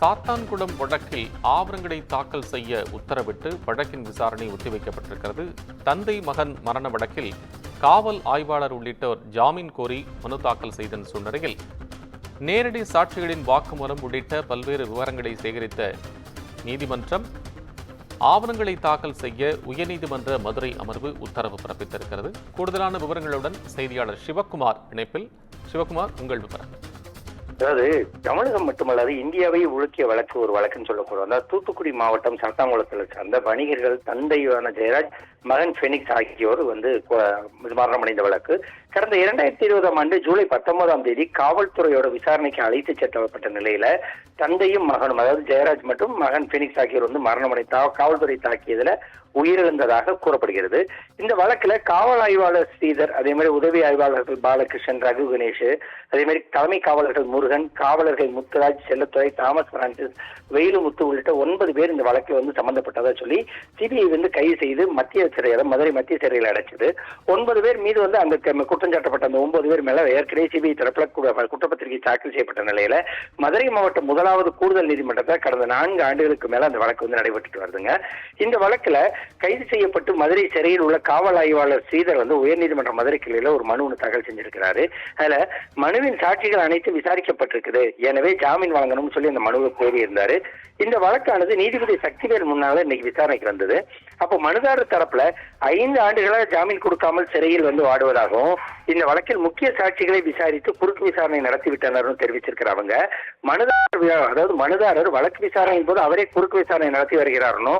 சாத்தான்குளம் வழக்கில் ஆவணங்களை தாக்கல் செய்ய உத்தரவிட்டு வழக்கின் விசாரணை ஒத்திவைக்கப்பட்டிருக்கிறது. தந்தை மகன் மரண வழக்கில் காவல் ஆய்வாளர் உள்ளிட்டோர் ஜாமீன் கோரி மனு தாக்கல் செய்த சூழ்நிலையில் நேரடி சாட்சிகளின் வாக்குமூலம் உள்ளிட்ட பல்வேறு விவரங்களை சேகரித்த நீதிமன்றம் ஆவணங்களை தாக்கல் செய்ய உயர்நீதிமன்ற மதுரை அமர்வு உத்தரவு பிறப்பித்திருக்கிறது. கூடுதலான விவரங்களுடன் செய்தியாளர் சிவக்குமார் இணைப்பில். சிவக்குமார், உங்கள் விவரம். அதாவது தமிழகம் மட்டுமல்லாது இந்தியாவை உலுக்கிய வழக்கு ஒரு வழக்குன்னு சொல்ல போறோம். அதாவது தூத்துக்குடி மாவட்டம் சாத்தாங்குளத்தில் சார்ந்த வணிகர்கள் தந்தையான ஜெயராஜ், மகன் பெனிக்ஸ் ஆகியோர் மரணமடைந்த வழக்கு கடந்த 2020 ஜூலை 19 காவல்துறையோட விசாரணைக்கு அழைத்து செல்லப்பட்ட நிலையில தந்தையும் மகனும், அதாவது ஜெயராஜ் மற்றும் மகன் பெனிக்ஸ் ஆகியோர் மரணமடைந்த காவல்துறை தாக்கியதுல உயிரிழந்ததாக கூறப்படுகிறது. இந்த வழக்குல காவல் ஆய்வாளர் ஸ்ரீதர், அதே மாதிரி உதவி ஆய்வாளர்கள் பாலகிருஷ்ணன், ரகு கணேஷ், அதே மாதிரி தலைமை காவலர்கள் முருகன், காவலர்கள் முத்துராஜ், செல்லத்துறை, தாமஸ் பிரான்சிஸ், வெயிலுமுத்து உள்ளிட்ட 9 பேர் இந்த வழக்கில் சம்பந்தப்பட்டதா சொல்லி சிபிஐ கைது செய்து மத்திய சிறையில், மதுரை மத்திய சிறையில் அடைச்சது. 9 பேர் மீது அந்த குற்றம் சாட்டப்பட்ட அந்த 9 பேர் மேல ஏற்கனவே சிபிஐ தரப்புல குற்றப்பத்திரிகை தாக்கல் செய்யப்பட்ட நிலையில மதுரை மாவட்டம் 1வது கூடுதல் நீதிமன்றத்தில் கடந்த 4 ஆண்டுகளுக்கு மேல அந்த வழக்கு நடைபெற்று வருதுங்க. இந்த வழக்குல கைது செய்யப்பட்டு மதுரை சிறையில் உள்ள காவல் ஆய்வாளர் ஸ்ரீதர் உயர்நீதிமன்ற மதுரை கிளையில ஒரு மனு தாக்கல் செஞ்சிருக்கிறாரு. அதுல மனுவின் சாட்சிகள் அனைத்தும் விசாரிக்கப்பட்டிருக்குது, எனவே ஜாமீன் வழங்கணும்னு சொல்லி அந்த மனுவை கோரி இருந்தாரு. இந்த வழக்கானது நீதிபதி சக்திவேல் முன்னால இன்னைக்கு விசாரணைக்கு வந்தது. அப்போ மனுதாரர் தரப்புல 5 ஆண்டுகளாக ஜாமீன் கொடுக்காமல் சிறையில் வாடுவதாகவும் இந்த வழக்கில் முக்கிய சாட்சிகளை விசாரித்து குறுக்கு விசாரணை நடத்திவிட்டனர் தெரிவிச்சிருக்கிறாங்க. மனுதாரர் வழக்கு விசாரணையின் போது அவரே குறுக்கு விசாரணை நடத்தி வருகிறாரனோ,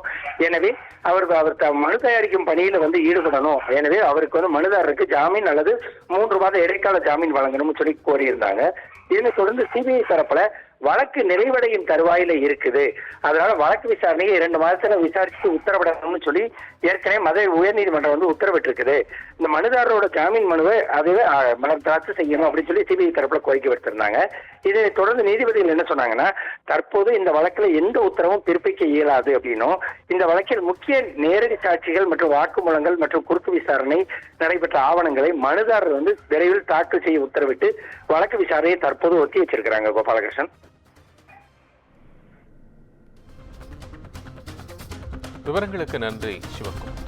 எனவே அவர் மனு தயாரிக்கும் பணியில ஈடுபடணும், எனவே அவருக்கு மனுதாரருக்கு ஜாமீன் அல்லது 3 மாத இடைக்கால ஜாமீன் வழங்கணும்னு சொல்லி கோரியிருந்தாங்க. இதனை தொடர்ந்து சிபிஐ தரப்புல வழக்கு நிறைவடையும் தருவாயில இருக்குது, அதனால வழக்கு விசாரணையை 2 மாதத்துல விசாரிச்சு உத்தரவிடணும்னு சொல்லி ஏற்கனவே மதுரை உயர்நீதிமன்றம் உத்தரவிட்டு இருக்குது. இந்த மனுதாரரோட ஜாமீன் மனுவை அதுவே ரத்து செய்யணும் அப்படின்னு சொல்லி சிபிஐ தரப்புல கோரிக்கை விடுத்திருந்தாங்க. இதை தொடர்ந்து நீதிபதிகள் என்ன சொன்னாங்கன்னா, தற்போது இந்த வழக்குல எந்த உத்தரவும் பிறப்பிக்க இயலாது அப்படின்னும், இந்த வழக்கில் முக்கிய நேரடி சாட்சிகள் மற்றும் வாக்குமூலங்கள் மற்றும் குறுக்கு விசாரணை நடைபெற்ற ஆவணங்களை மனுதாரர் விரைவில் தாக்கல் செய்ய உத்தரவிட்டு வழக்கு விசாரணையை தற்போது ஒத்தி வச்சிருக்கிறாங்க. கோபாலகிருஷ்ணன், விவரங்களுக்கு நன்றி சிவக்குமார்.